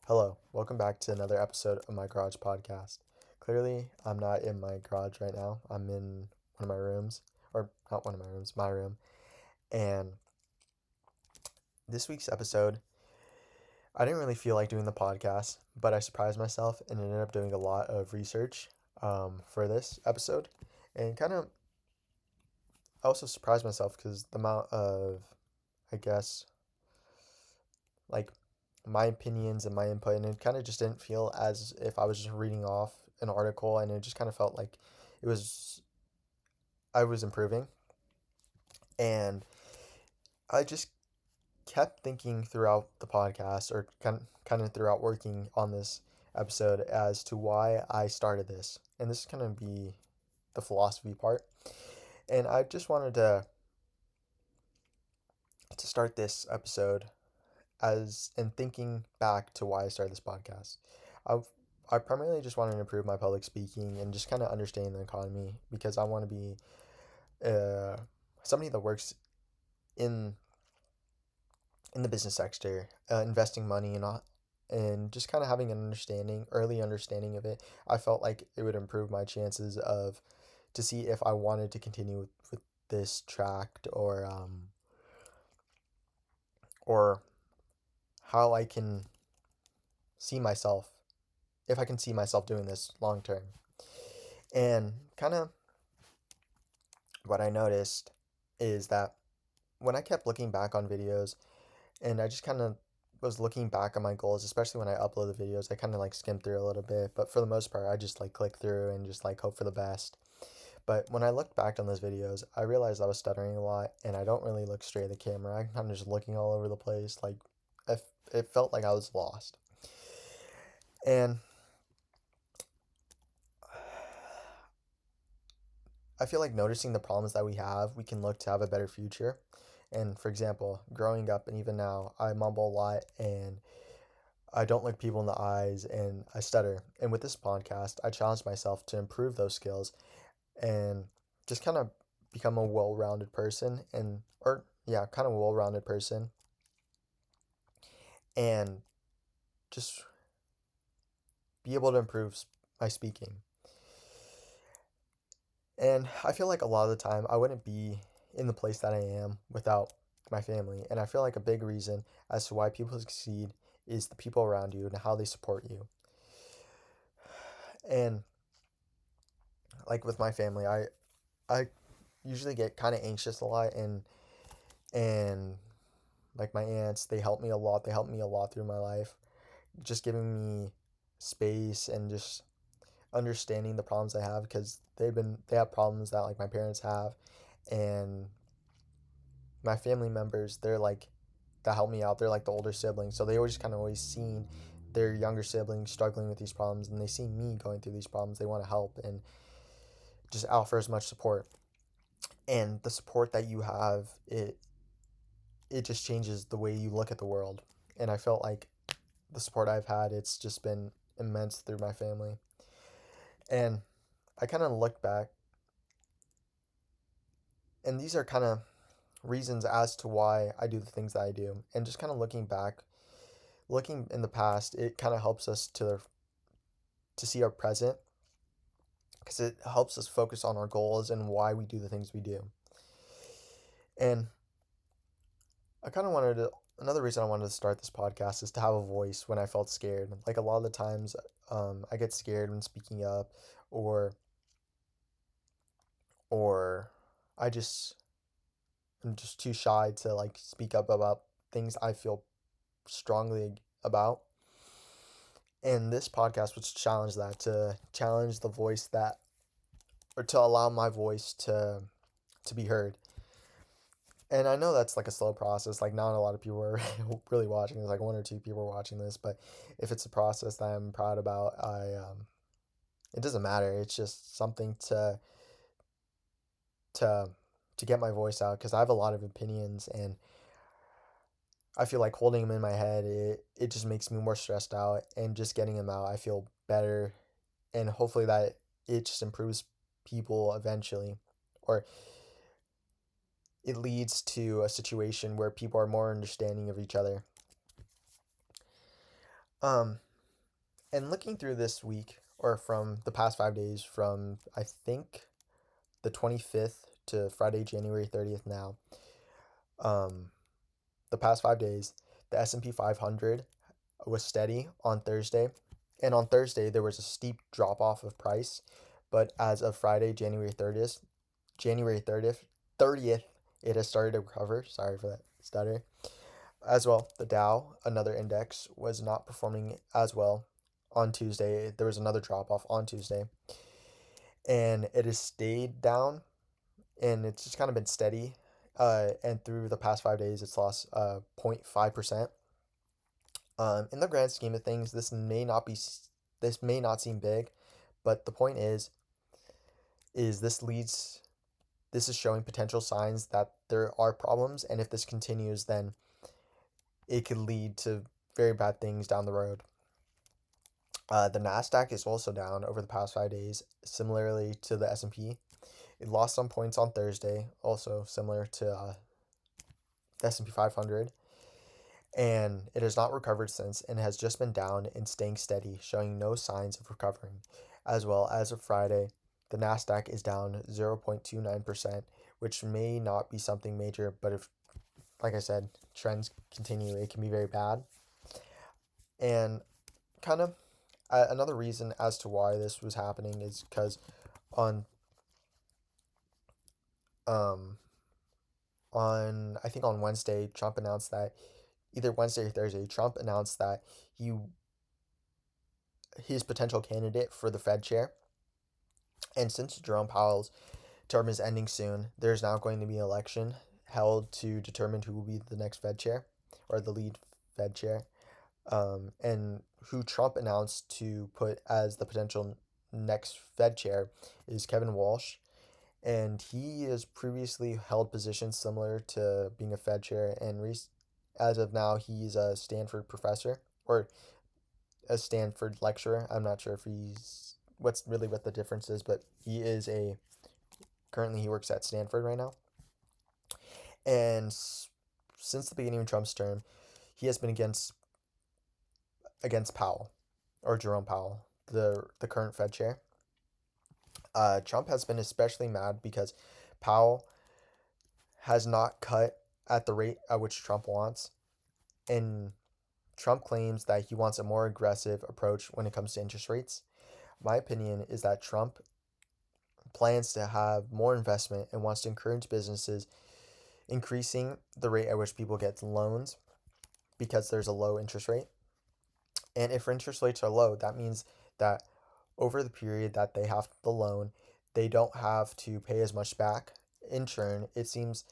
Hello, welcome back to another episode of my garage podcast. Clearly, I'm not in my garage right now. I'm in one of my rooms, or not one of my rooms, my room. And this week's episode, I didn't really feel like doing the podcast, but I surprised myself and ended up doing a lot of research for this episode. And I also surprised myself because the amount of, I guess, like my opinions and my input, and it kind of just didn't feel as if I was just reading off an article, and it just kind of felt like it was I was improving. And I just kept thinking throughout the podcast, or kind of throughout working on this episode, as to why I started this. And this is going to be the philosophy part. And I just wanted to start this episode as in thinking back to why I started this podcast. I've I primarily just wanted to improve my public speaking and just kind of understand the economy, because I want to be uh, somebody that works in in the business sector, investing money and just kind of having an early understanding of it. I felt like it would improve my chances of to see if I wanted to continue with this tract, or how I can see myself, if I can see myself doing this long term. And kind of what I noticed is that when I kept looking back on videos, and I just kind of was looking back on my goals, especially when I upload the videos, I kind of like skim through a little bit, but for the most part, I just like click through and just like hope for the best. But when I looked back on those videos, I realized I was stuttering a lot, and I don't really look straight at the camera. I'm kind of just looking all over the place. Like, if it felt like I was lost. And I feel like noticing the problems that we have, we can look to have a better future. And for example, growing up and even now, I mumble a lot, and I don't look people in the eyes, and I stutter. And with this podcast, I challenged myself to improve those skills and just kind of become a well-rounded person, and or yeah, kind of a well-rounded person, and just be able to improve my speaking. And I feel like a lot of the time I wouldn't be in the place that I am without my family. And I feel like a big reason as to why people succeed is the people around you and how they support you. And like with my family, I usually get kind of anxious a lot, and like my aunts, they help me a lot. They help me a lot through my life, just giving me space and just understanding the problems I have, because they have problems that like my parents have, and my family members, they're like that help me out. They're like the older siblings, so they always kind of always seen their younger siblings struggling with these problems, and they see me going through these problems. They want to help and just offer as much support. And the support that you have, it just changes the way you look at the world. And I felt like the support I've had, it's just been immense through my family. And I kind of look back, and these are kind of reasons as to why I do the things that I do. And just kind of looking back, looking in the past, it kind of helps us to see our present, because it helps us focus on our goals and why we do the things we do. And I kind of wanted to another reason I wanted to start this podcast is to have a voice when I felt scared. Like a lot of the times, I get scared when speaking up, or or I just am just too shy to like speak up about things I feel strongly about. And this podcast was to challenge that, to challenge the voice that, or to allow my voice to be heard. And I know that's like a slow process. Like not a lot of people are really watching this. Like one or two people are watching this, but if it's a process that I'm proud about, it doesn't matter. It's just something to to get my voice out, because I have a lot of opinions, and I feel like holding them in my head, it just makes me more stressed out, and just getting them out, I feel better, and hopefully that it just improves people eventually, or it leads to a situation where people are more understanding of each other. Um, and looking through this week, or from the past 5 days, from I think the 25th to Friday, January 30th now, um, the past 5 days, the S&P 500 was steady on Thursday. And on Thursday, there was a steep drop off of price. But as of Friday, January 30th, it has started to recover. Sorry for that stutter. As well, the Dow, another index, was not performing as well on Tuesday. There was another drop off on Tuesday. And it has stayed down and it's just kind of been steady. And through the past 5 days, it's lost 0.5%. In the grand scheme of things, this may not seem big, but the point is this is showing potential signs that there are problems, and if this continues, then it could lead to very bad things down the road. The Nasdaq is also down over the past 5 days, similarly to the S&P. It lost some points on Thursday, also similar to the S&P 500, and it has not recovered since and has just been down and staying steady, showing no signs of recovering. As well as of Friday, the Nasdaq is down 0.29%, which may not be something major, but if, like I said, trends continue, it can be very bad. And kind of another reason as to why this was happening is because on um on I think on Wednesday, Trump announced that either Wednesday or Thursday, Trump announced that he his potential candidate for the Fed chair. And since Jerome Powell's term is ending soon, there's now going to be an election held to determine who will be the next Fed chair or the lead Fed chair. And who Trump announced to put as the potential next Fed chair is Kevin Walsh. And he has previously held positions similar to being a Fed chair. And as of now, he's a Stanford professor or a Stanford lecturer. I'm not sure if he's what the difference is, but he is a currently he works at Stanford right now. And since the beginning of Trump's term, he has been against Powell or Jerome Powell, the current Fed chair. Trump has been especially mad because Powell has not cut at the rate at which Trump wants, and Trump claims that he wants a more aggressive approach when it comes to interest rates. My opinion is that Trump plans to have more investment and wants to encourage businesses increasing the rate at which people get loans because there's a low interest rate. And if interest rates are low, that means that over the period that they have the loan, they don't have to pay as much back. In turn, it seems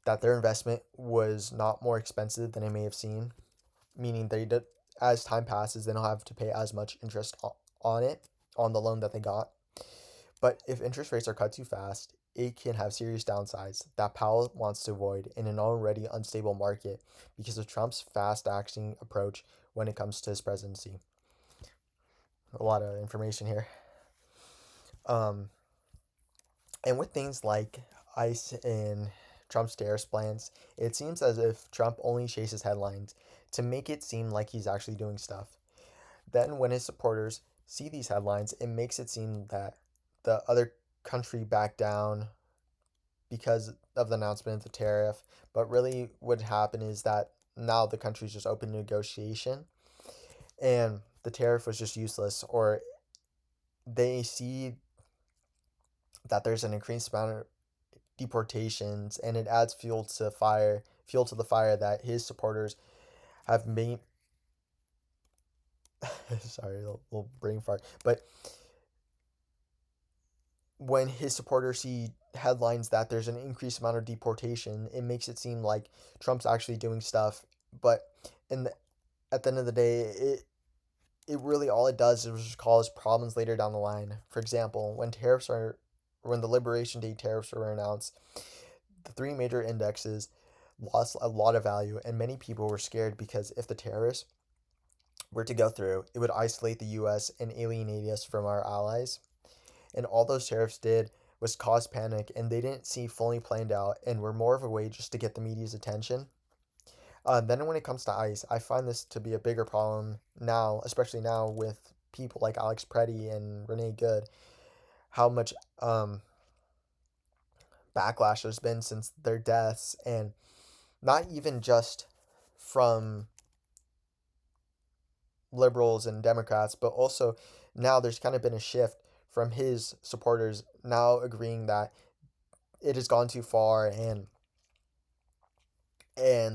that their investment was not more expensive than it may have seemed, meaning as time passes, they don't have to pay as much interest on it, on the loan that they got. But if interest rates are cut too fast, it can have serious downsides that Powell wants to avoid in an already unstable market because of Trump's fast acting approach when it comes to his presidency. A lot of information here. Um, and with things like ICE and Trump's tariffs plans, it seems as if Trump only chases headlines to make it seem like he's actually doing stuff. Then, when his supporters see these headlines, it makes it seem that the other country backed down because of the announcement of the tariff. But really, what happened is that now the country's just open to negotiation and the tariff was just useless, or they see that there's an increased amount of deportations and it adds fuel to the fire that his supporters have made. Sorry, a little brain fart. But when his supporters see headlines that there's an increased amount of deportation, it makes it seem like Trump's actually doing stuff. But in the, at the end of the day, it really all it does is just cause problems later down the line. For example, when the Liberation Day tariffs were announced, the three major indexes lost a lot of value, and many people were scared because if the tariffs were to go through, it would isolate the U.S. and alienate us from our allies. And all those tariffs did was cause panic, and they didn't seem fully planned out and were more of a way just to get the media's attention. Then when it comes to ICE, I find this to be a bigger problem now, especially now with people like Alex Preddy and Renee Good, how much um, backlash there's been since their deaths, and not even just from liberals and Democrats, but also now there's kind of been a shift from his supporters now agreeing that it has gone too far, and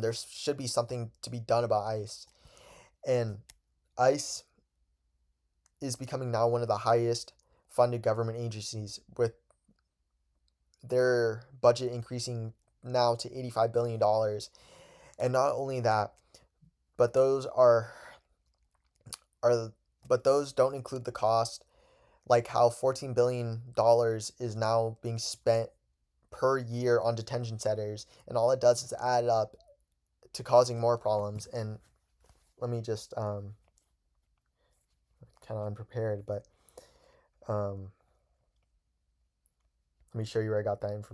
there should be something to be done about ICE. And ICE is becoming now one of the highest funded government agencies, with their budget increasing now to $85 billion. And not only that, but are but those don't include the cost, like how $14 billion is now being spent per year on detention centers, and all it does is add up to causing more problems. And let me just kind of unprepared, but um let me show you where I got that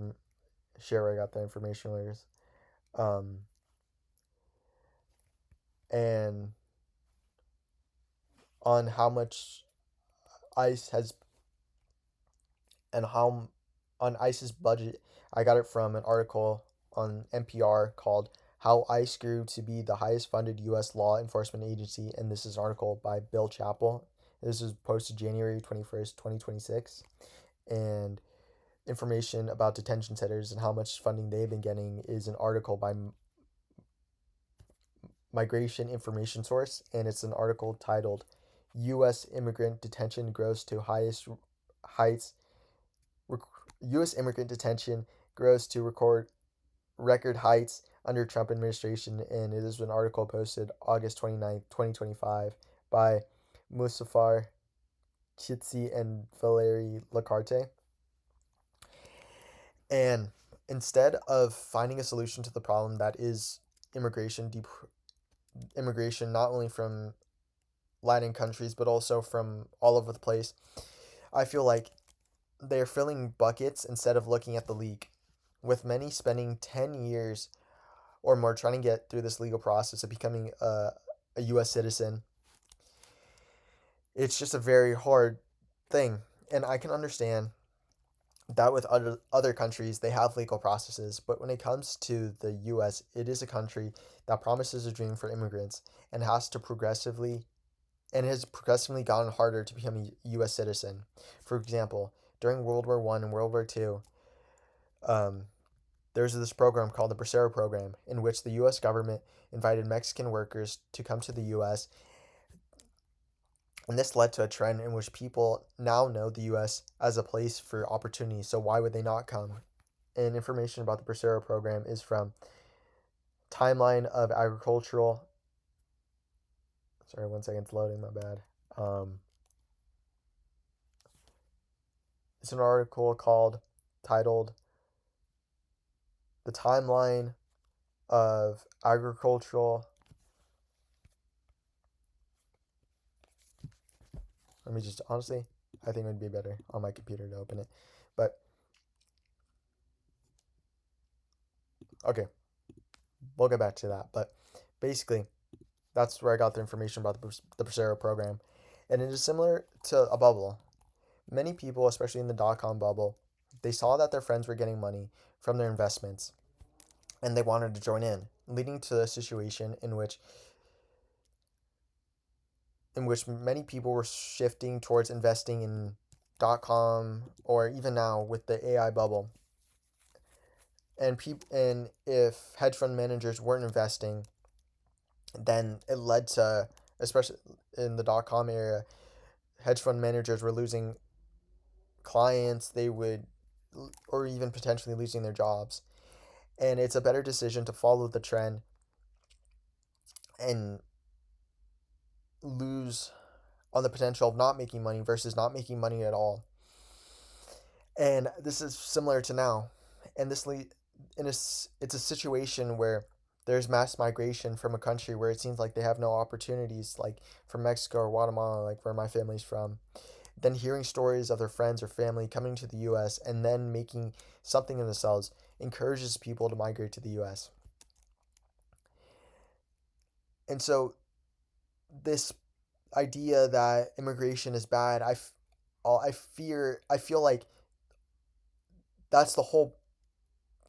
share where I got that information later. Um and on how much ICE has and how on ICE's budget. I got it from an article on NPR called How ICE Grew to Be the Highest Funded U.S. Law Enforcement Agency, and this is an article by Bill Chappell. This was posted January 21st, 2026, and information about detention centers and how much funding they've been getting is an article by Migration Information Source, and it's an article titled U.S. Immigrant Detention Grows to Highest Heights. U.S. immigrant detention grows to record heights under Trump administration, and it is an article posted August 29th, 2025 by Musafar Chitsi and Valerie Lacarte. And instead of finding a solution to the problem that is immigration, immigration not only from Latin countries but also from all over the place, I feel like they're filling buckets instead of looking at the leak. With many spending 10 years or more trying to get through this legal process of becoming a U.S. citizen, it's just a very hard thing. And I can understand that with other countries, they have legal processes. But when it comes to the U.S., it is a country that promises a dream for immigrants and has progressively gotten harder to become a U.S. citizen. For example, during World War I and World War II, um, there's this program called the Bracero program, in which the U.S. government invited Mexican workers to come to the U.S., and this led to a trend in which people now know the U.S. as a place for opportunity, so why would they not come? And information about the Bracero program is from Timeline of Agricultural. Sorry, 1 second, it's loading, my bad. It's an article titled The Timeline of Agricultural. Let me just, honestly, I think it would be better on my computer to open it. But, okay, we'll get back to that. But basically, that's where I got the information about the Bracero program. And it is similar to a bubble. Many people, especially in the dot-com bubble, they saw that their friends were getting money from their investments, and they wanted to join in, leading to a situation in which many people were shifting towards investing in .com, or even now with the AI bubble. And if hedge fund managers weren't investing, then it led to, especially in the .com area, hedge fund managers were losing clients. They would, or even potentially losing their jobs. And it's a better decision to follow the trend and lose on the potential of not making money versus not making money at all. And this is similar to now. And it's a situation where there's mass migration from a country where it seems like they have no opportunities, like from Mexico or Guatemala, like where my family's from. Then hearing stories of their friends or family coming to the US and then making something of themselves encourages people to migrate to the US. And so this idea that immigration is bad, I feel like that's the whole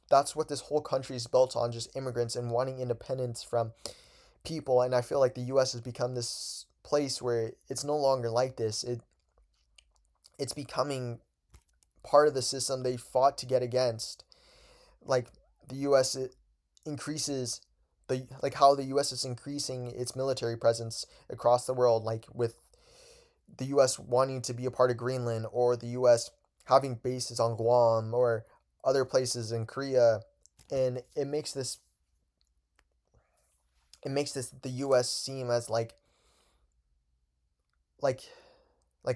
that's what this whole country is built on, just immigrants and wanting independence from people. And I feel like the US has become this place where it's no longer like this. It's becoming part of the system they fought to get against. Like the US it increases like how the US is increasing its military presence across the world, like with the US wanting to be a part of Greenland, or the US having bases on Guam or other places in Korea. And it makes this the US seem as like like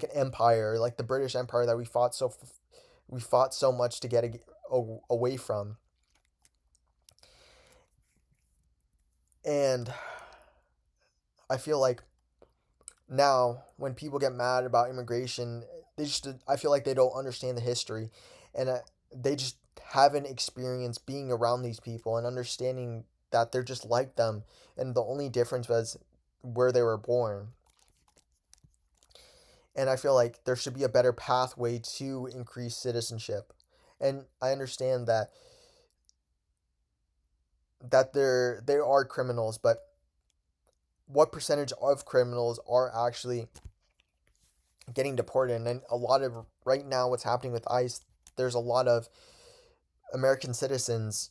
an empire, like the British Empire that we fought so much to get away from. And I feel like now when people get mad about immigration, I feel like they don't understand the history, and they just haven't experienced being around these people and understanding that they're just like them, and the only difference was where they were born. And I feel like there should be a better pathway to increase citizenship. And I understand that there are criminals, but what percentage of criminals are actually getting deported? And a lot of right now, what's happening with ICE, there's a lot of American citizens,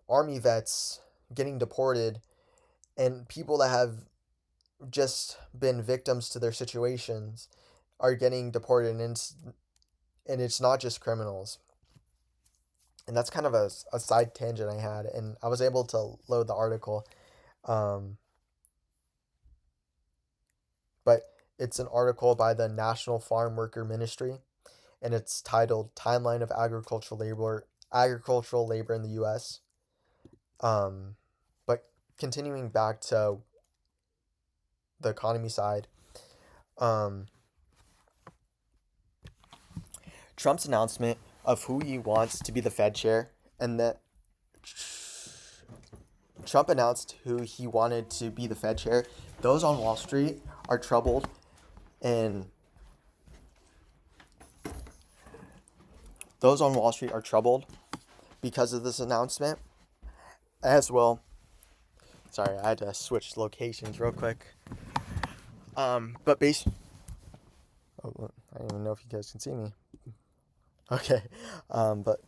army vets getting deported, and people that have just been victims to their situations are getting deported, and it's not just criminals. And that's kind of a side tangent I had, and I was able to load the article. Um, but it's an article by the National Farm Worker Ministry, and it's titled "Timeline of Agricultural Labor in the U.S." Um, but continuing back to the economy side, um, Trump's announcement of who he wants to be the Fed chair, and that Trump announced who he wanted to be the Fed chair. Those on Wall Street are troubled, and those on Wall Street are troubled because of this announcement as well. Sorry, I had to switch locations real quick. But oh, I don't even know if you guys can see me. Okay. But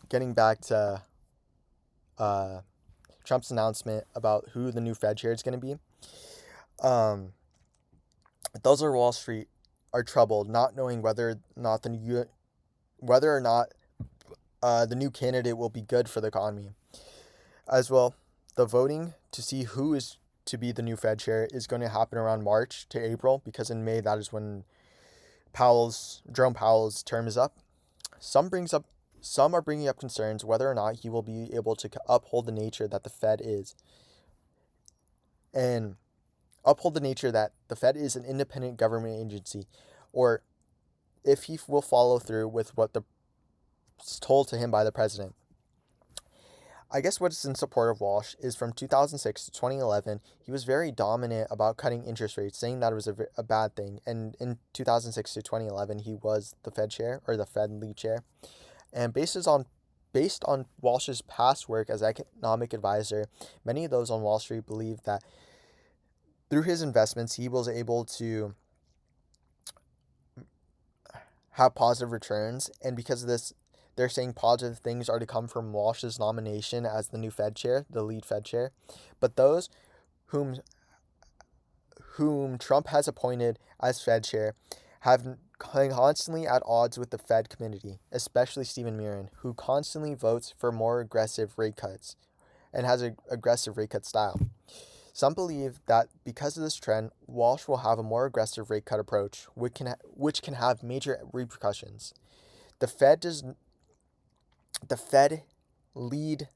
getting back to uh, Trump's announcement about who the new Fed chair is going to be. Um, those on Wall Street are troubled, not knowing whether or not the new candidate will be good for the economy. As well, the voting to see who is to be the new Fed chair is going to happen around March to April, because in May that is when Jerome Powell's term is up. Some are bringing up concerns whether or not he will be able to uphold the nature that the Fed is, and uphold the nature that the Fed is an independent government agency, or if he will follow through with what is told to him by the president. I guess what's in support of Walsh is from 2006 to 2011, he was very dominant about cutting interest rates, saying that it was a bad thing. And in 2006 to 2011, he was the Fed chair, or the Fed lead chair. And based on Walsh's past work as economic advisor, many of those on Wall Street believe that through his investments, he was able to have positive returns. And because of this, they're saying positive things are to come from Walsh's nomination as the new Fed chair, the lead Fed chair. But those whom Trump has appointed as Fed chair have constantly at odds with the Fed committee, especially Stephen Murin, who constantly votes for more aggressive rate cuts and has an aggressive rate cut style. Some believe that because of this trend, Walsh will have a more aggressive rate cut approach, which can have major repercussions. The Fed lead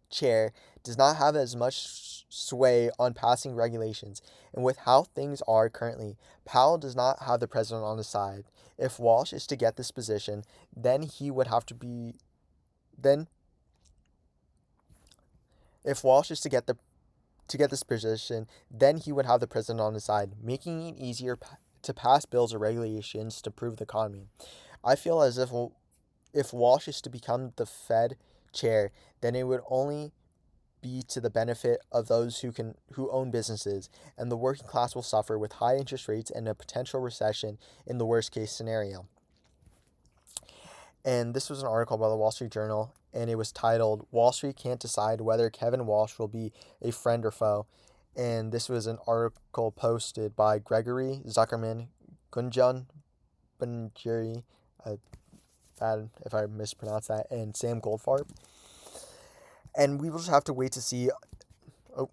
chair does not have as much sway on passing regulations, and with how things are currently, Powell does not have the president on his side. If Walsh is to get this position, then he would have to be then if Walsh is to get to get this position, then he would have the president on his side, making it easier to pass bills or regulations to improve the economy. I feel as if Walsh is to become the Fed chair, then it would only be to the benefit of those who own businesses, and the working class will suffer with high interest rates and a potential recession in the worst case scenario. And this was an article by the Wall Street Journal, and it was titled "Wall Street Can't Decide Whether Kevin Walsh Will Be a Friend or Foe." And this was an article posted by Gregory Zuckerman, Gunjan Banjiri, bad if I mispronounce that, and Sam Goldfarb. And we will just have to wait to see. Oh,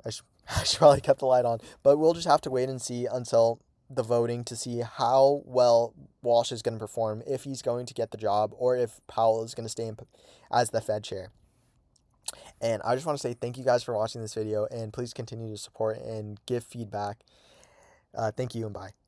I should probably cut the light on, but we'll just have to wait and see until the voting to see how well Walsh is going to perform, if he's going to get the job, or if Powell is going to stay as the Fed chair. And I just want to say thank you guys for watching this video, and please continue to support and give feedback. Thank you, and bye.